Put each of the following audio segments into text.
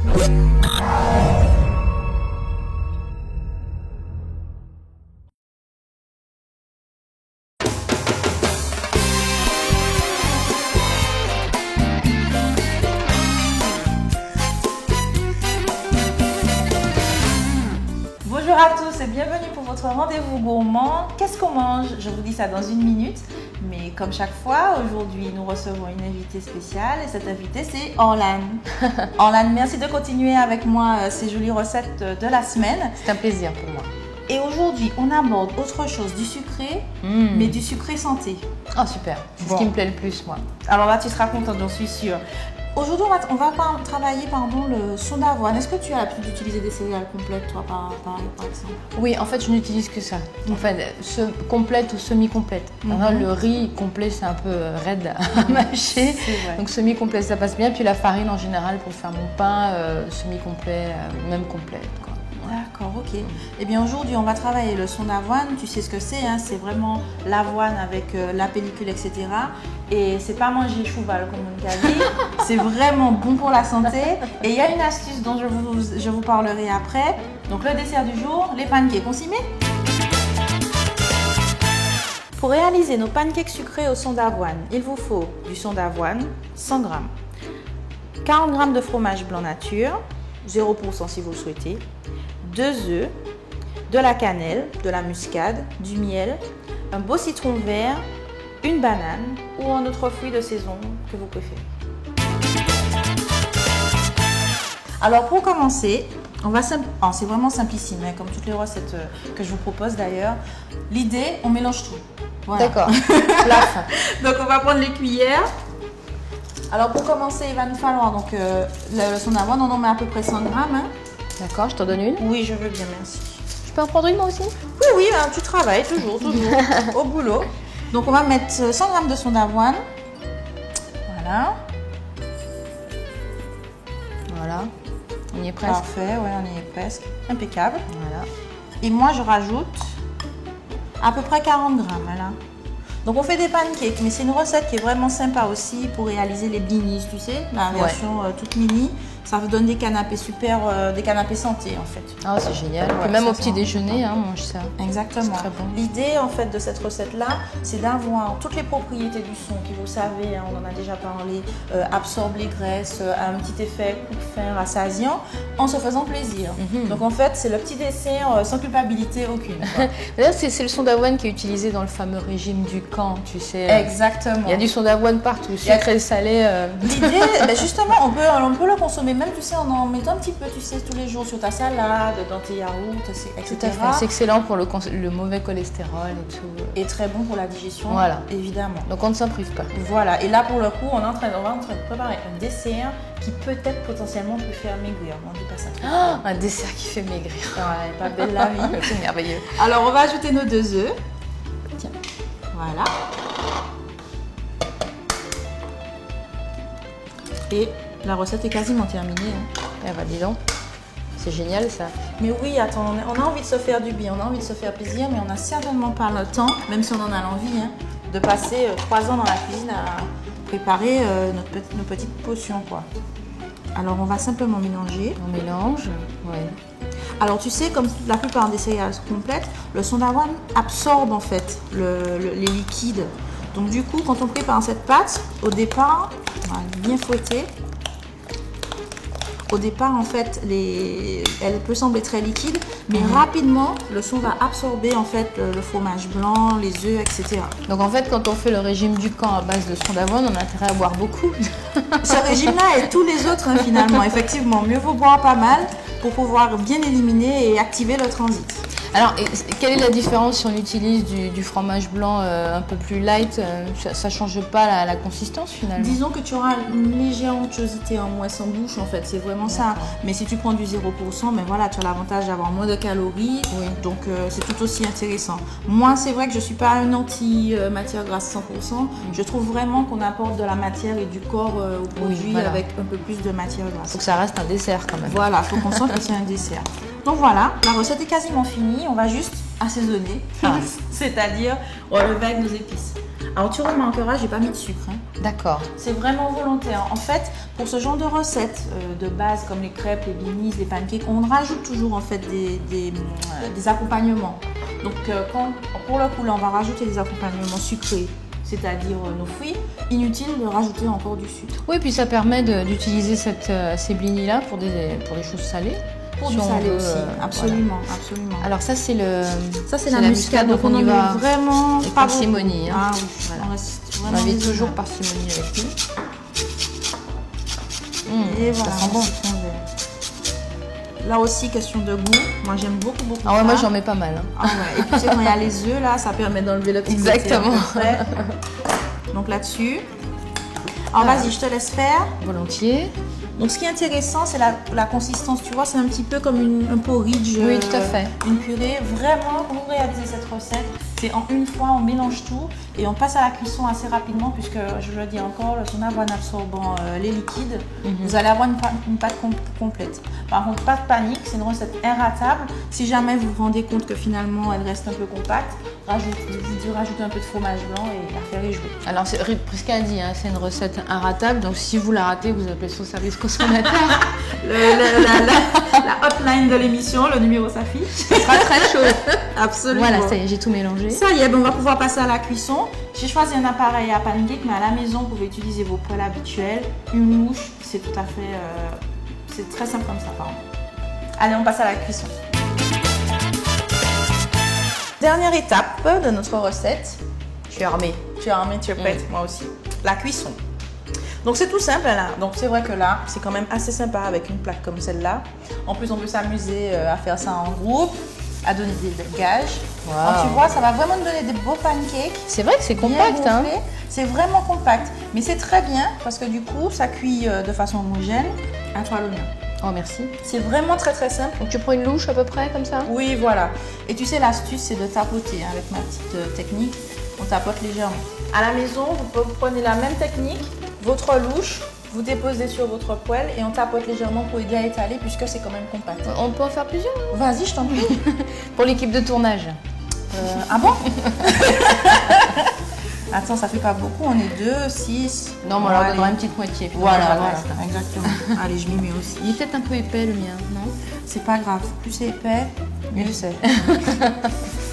Bonjour à tous et bienvenue pour votre rendez-vous gourmand. Qu'est-ce qu'on mange? Je vous dis ça dans une minute. Mais comme chaque fois, aujourd'hui, nous recevons une invitée spéciale et cette invitée, c'est Orlane. Orlane, merci de continuer avec moi ces jolies recettes de la semaine. C'est un plaisir pour moi. Et aujourd'hui, on aborde autre chose, du sucré, mais du sucré santé. Oh super, c'est ce qui me plaît le plus moi. Alors là, tu seras contente, j'en suis sûre. Aujourd'hui, on va travailler le son d'avoine. Est-ce que tu as l'habitude d'utiliser des céréales complètes, toi, par exemple? Oui, en fait, je n'utilise que ça. En fait, complète ou semi-complète. Le riz complet, c'est un peu raide à mâcher. Donc semi-complète, ça passe bien. Puis la farine, en général, pour faire mon pain, semi-complet, même complète, quoi. D'accord, ok. Eh bien aujourd'hui, on va travailler le son d'avoine. Tu sais ce que c'est, hein? C'est vraiment l'avoine avec la pellicule, etc. Et c'est pas manger chouval comme on a dit. C'est vraiment bon pour la santé. Et il y a une astuce dont je vous parlerai après. Donc le dessert du jour, les pancakes. On s'y met? Pour réaliser nos pancakes sucrés au son d'avoine, il vous faut du son d'avoine, 100 g, 40 g de fromage blanc nature, 0% si vous le souhaitez, 2 œufs, de la cannelle, de la muscade, du miel, un beau citron vert, une banane ou un autre fruit de saison que vous préférez. Alors pour commencer, c'est vraiment simplissime, hein, comme toutes les recettes que je vous propose d'ailleurs. L'idée, on mélange tout. Voilà. D'accord. Donc on va prendre les cuillères. Alors pour commencer, il va nous falloir donc, le son d'avoine, on en met à peu près 100 g. Hein. D'accord, je t'en donne une? Oui, je veux bien, merci. Je peux en prendre une moi aussi? Oui, hein, tu travailles toujours au boulot. Donc on va mettre 100 g de son d'avoine. Voilà. Voilà. On y est presque. Parfait, ouais, on y est presque. Impeccable. Voilà. Et moi, je rajoute à peu près 40 g. Là. Donc on fait des pancakes, mais c'est une recette qui est vraiment sympa aussi pour réaliser les blinis, tu sais, la version toute mini. Ça vous donne des canapés des canapés santé en fait. Ah, c'est génial. Ouais, même au petit déjeuner, hein, on mange ça. Exactement. Très bon. L'idée en fait de cette recette-là, c'est d'avoir toutes les propriétés du son qui, vous savez, hein, on en a déjà parlé, absorbe les graisses, a un petit effet coupe-faim, rassasiant, en se faisant plaisir. Donc en fait, c'est le petit dessert sans culpabilité aucune. D'ailleurs, c'est le son d'avoine qui est utilisé dans le fameux régime du camp, tu sais. Exactement. Il y a du son d'avoine partout, sucré, salé. L'idée, justement, on peut le consommer même, tu sais, en mettant un petit peu, tu sais, tous les jours sur ta salade, dans tes yaourts, etc. Tout à fait. C'est excellent pour le mauvais cholestérol et tout. Et très bon pour la digestion, voilà. Évidemment. Donc on ne s'en prive pas. Voilà. Et là, pour le coup, on va en train de préparer un dessert qui peut-être potentiellement peut faire maigrir. On dit pas ça. Oh, un dessert qui fait maigrir. Ouais, pas belle la vie. C'est merveilleux. Alors, on va ajouter nos 2 œufs. Tiens. Voilà. Et la recette est quasiment terminée. Hein. Eh ben, dis donc, c'est génial ça. Mais oui, attends, on a envie de se faire du bien, on a envie de se faire plaisir, mais on n'a certainement pas le temps, même si on en a l'envie, hein, de passer 3 ans dans la cuisine à préparer nos petites potions, quoi. Alors, on va simplement mélanger. On mélange, ouais. Alors, tu sais, comme la plupart des céréales complètes, le son d'avoine absorbe en fait les liquides. Donc, du coup, quand on prépare cette pâte, au départ, on va bien fouetter. Au départ, en fait, elle peut sembler très liquide, mais rapidement, le son va absorber en fait le fromage blanc, les œufs, etc. Donc en fait, quand on fait le régime du camp à base de son d'avoine, on a intérêt à boire beaucoup. Ce régime-là et tous les autres, hein, finalement, effectivement. Mieux vaut boire pas mal pour pouvoir bien éliminer et activer le transit. Alors, quelle est la différence si on utilise du fromage blanc un peu plus light? Ça ne change pas la consistance finalement? Disons que tu auras une légère onctuosité en moins en bouche en fait, c'est vraiment ça. Mais si tu prends du 0%, ben voilà, tu as l'avantage d'avoir moins de calories, donc c'est tout aussi intéressant. Moi, c'est vrai que je ne suis pas un anti-matière grasse 100%, je trouve vraiment qu'on apporte de la matière et du corps au produit avec un peu plus de matière grasse. Il faut que ça reste un dessert quand même. Voilà, il faut qu'on sente que c'est un dessert. Donc voilà, la recette est quasiment finie, on va juste assaisonner, c'est-à-dire relever avec nos épices. Alors tu remarqueras, j'ai pas mis de sucre. Hein. D'accord. C'est vraiment volontaire. En fait, pour ce genre de recettes de base comme les crêpes, les blinis, les pancakes, on rajoute toujours en fait des accompagnements. Donc pour le coup là, on va rajouter des accompagnements sucrés, c'est-à-dire nos fruits. Inutile de rajouter encore du sucre. Oui, puis ça permet d'utiliser ces blinis-là pour des choses salées. Pour du salé aussi, absolument, voilà. Absolument. Alors ça c'est la muscade, donc on en met vraiment pas parcimonie. Hein. Ah oui, voilà. On avait toujours parcimonie avec nous. Et voilà, ça sent bon. Là aussi, question de goût. Moi, j'aime beaucoup. Ah ouais, moi, j'en mets pas mal. Hein. Ah ouais. Et puis, quand il y a les œufs, là, ça permet d'enlever le petit côté. Exactement. Donc là-dessus. Alors, vas-y, je te laisse faire. Volontiers. Donc, ce qui est intéressant, c'est la consistance. Tu vois, c'est un petit peu comme un porridge. Oui, tout à fait. Une purée. Vraiment, pour réaliser cette recette, c'est en une fois, on mélange tout et on passe à la cuisson assez rapidement puisque, je le dis encore, le son d'avoine absorbant les liquides, vous allez avoir une pâte complète. Par contre, pas de panique, c'est une recette inratable. Si jamais vous vous rendez compte que finalement, elle reste un peu compacte, rajoutez un peu de fromage blanc et l'affaire est jouée. Alors, Prisca a dit, hein, c'est une recette inratable, donc si vous la ratez, vous appelez son service consommateur. la hotline de l'émission, le numéro s'affiche. Ça sera très chaud. Absolument. Voilà, ça y est, j'ai tout mélangé. Ça y est, on va pouvoir passer à la cuisson. J'ai choisi un appareil à pancake, mais à la maison, vous pouvez utiliser vos poêles habituelles. Une louche, c'est tout à fait... c'est très simple comme ça, pardon. Allez, on passe à la cuisson. Dernière étape de notre recette. Tu es armée. Tu es prête, moi aussi. La cuisson. Donc c'est tout simple là. Donc c'est vrai que là, c'est quand même assez sympa avec une plaque comme celle-là. En plus, on peut s'amuser à faire ça en groupe, à donner des gages. Wow. Donc, tu vois, ça va vraiment te donner des beaux pancakes. C'est vrai que c'est compact. Hein. C'est vraiment compact. Mais c'est très bien parce que du coup, ça cuit de façon homogène. À toi l'honneur. Oh, merci. C'est vraiment très très simple. Donc tu prends une louche à peu près comme ça? Oui, voilà. Et tu sais, l'astuce, c'est de tapoter hein, avec ma petite technique. On tapote légèrement. À la maison, vous prenez la même technique, votre louche, vous déposez sur votre poêle et on tapote légèrement pour aider à étaler puisque c'est quand même compact. On peut en faire plusieurs? Vas-y, je t'en prie. Pour l'équipe de tournage. Ah bon? Attends, ça fait pas beaucoup, on est 2, 6. Non, mais on leur donnera une petite moitié. Voilà, exactement. Allez, je m'y mets aussi. Il est peut-être un peu épais le mien, non? C'est pas grave, plus c'est épais, mieux c'est.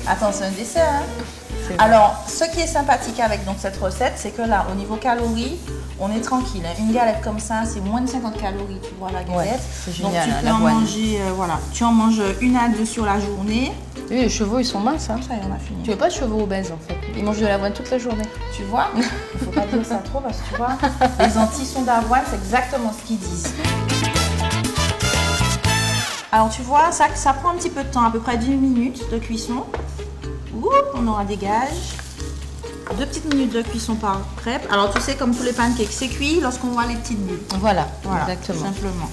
Attends, c'est un dessert, hein? Alors, ce qui est sympathique avec donc, cette recette, c'est que là, au niveau calories, on est tranquille. Hein. Une galette comme ça, c'est moins de 50 calories, tu vois, la galette. Ouais, c'est génial, donc, tu peux en manger, voilà. Tu en manges 1 à 2 sur la journée. Oui, les chevaux, ils sont minces. Hein. Ça y est, on a fini. Tu veux pas de chevaux obèses, en fait. Ils mangent de l'avoine toute la journée. Tu vois, il faut pas dire ça trop parce que tu vois, les anti-sons d'avoine, c'est exactement ce qu'ils disent. Alors, tu vois, ça prend un petit peu de temps, à peu près 10 minutes de cuisson. Ouh, on aura des gages. 2 petites minutes de cuisson par crêpe. Alors, tu sais, comme tous les pancakes, c'est cuit lorsqu'on voit les petites bulles. Voilà, exactement. Tout simplement.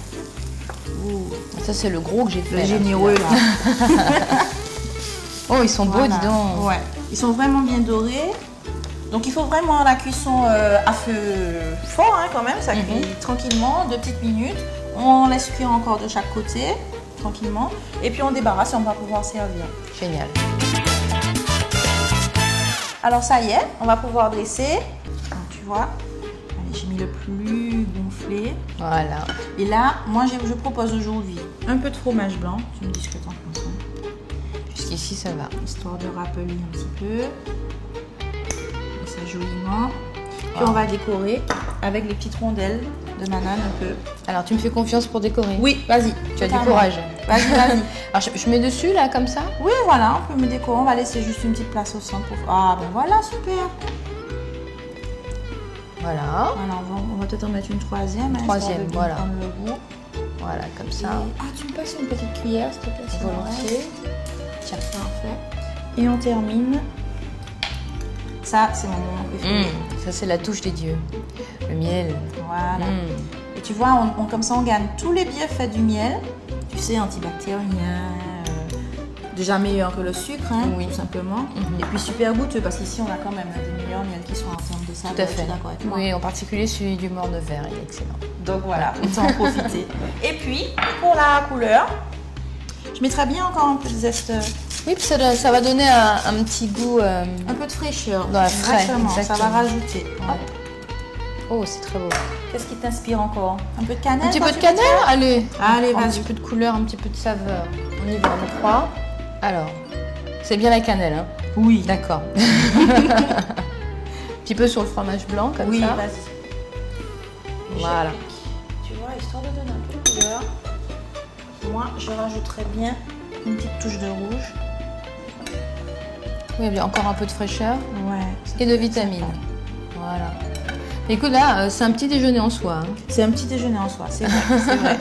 Ouh. Ça, c'est le gros que j'ai fait. Le généreux, là. Oh, ils sont beaux, dis donc. Ouais, ils sont vraiment bien dorés. Donc, il faut vraiment la cuisson à feu fort, hein, quand même. Ça cuit tranquillement, 2 petites minutes. On laisse cuire encore de chaque côté, tranquillement. Et puis, on débarrasse et on va pouvoir servir. Génial. Alors, ça y est, on va pouvoir dresser. Donc, tu vois, allez, j'ai mis le plus gonflé. Voilà. Et là, moi, je propose aujourd'hui un peu de fromage blanc. Tu me dis ce que tu en penses. Jusqu'ici, ça va. Histoire de rappeler un petit peu. Et ça joliment. Puis on va décorer avec les petites rondelles de banane un peu. Alors, tu me fais confiance pour décorer? Oui, vas-y. Tu as du courage. Vas-y. Alors, je mets dessus, là, comme ça? Oui, voilà, on peut me décorer. On va laisser juste une petite place au centre. Ah, ben voilà, super. Voilà. Voilà, on va peut-être en mettre une troisième. Une troisième, voilà. Prendre le goût. Voilà, comme ça. Et... tu me passes une petite cuillère, s'il te plaît? Volontiers. Tiens, parfait. Et on termine. Ça, c'est mon moment préféré. Ça, c'est la touche des dieux. Le miel. Voilà. Et tu vois, comme ça, on gagne tous les bienfaits du miel. Tu sais, antibactérien, déjà meilleur que le sucre, hein, tout simplement. Et puis super goûteux, parce qu'ici, on a quand même des meilleurs miels qui sont en termes de saveur. Tout à fait. D'accord avec moi. Oui, en particulier celui du Morne-Vert, il est excellent. Donc voilà, autant en profiter. Et puis, pour la couleur, je mettrais bien encore un peu de zeste Oui, puis ça va donner un petit goût. Un peu de fraîcheur. Ouais, frais, Exactement. Ça va rajouter. Ouais. Hop. Oh, c'est très beau. Qu'est-ce qui t'inspire encore? Un peu de cannelle? Un petit peu de cannelle? Allez. Allez, Un vas-y. petit peu de couleur, un petit peu de saveur. On y va, on croit. Alors, c'est bien la cannelle, hein? Oui. D'accord. Un petit peu sur le fromage blanc, comme Oui, ça. vas-y. Voilà. Tu vois, histoire de donner un peu de couleur, moi, je rajouterais bien une petite touche de rouge. Oui, bien encore un peu de fraîcheur Ouais. et de vitamines. Voilà. Écoute, là, c'est un petit déjeuner en soi. Hein. C'est un petit déjeuner en soi, c'est vrai, c'est vrai.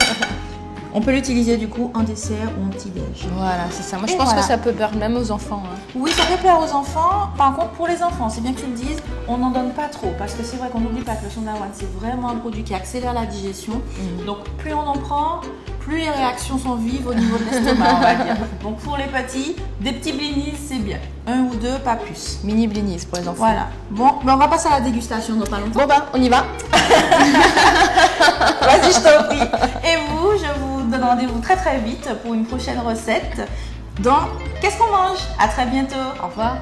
On peut l'utiliser du coup en dessert ou en petit-déj. Voilà, c'est ça. Moi, je Et pense voilà. que ça peut plaire même aux enfants. Hein. Oui, ça peut plaire aux enfants. Par contre, pour les enfants, c'est bien que tu le dises, on n'en donne pas trop. Parce que c'est vrai qu'on n'oublie pas que le son d'avoine, c'est vraiment un produit qui accélère la digestion. Donc, plus on en prend, plus les réactions sont vives au niveau de l'estomac, on va dire. Donc, pour les petits, des petits blinis, c'est bien. Un ou deux, pas plus. Mini blinis pour les enfants. Voilà. Bon, ben on va passer à la dégustation dans pas longtemps. Bon, bah, on y va. Vas-y, je t'en prie. Et vous, je vous donne rendez-vous très très vite pour une prochaine recette dans Qu'est-ce qu'on mange? À très bientôt. Au revoir.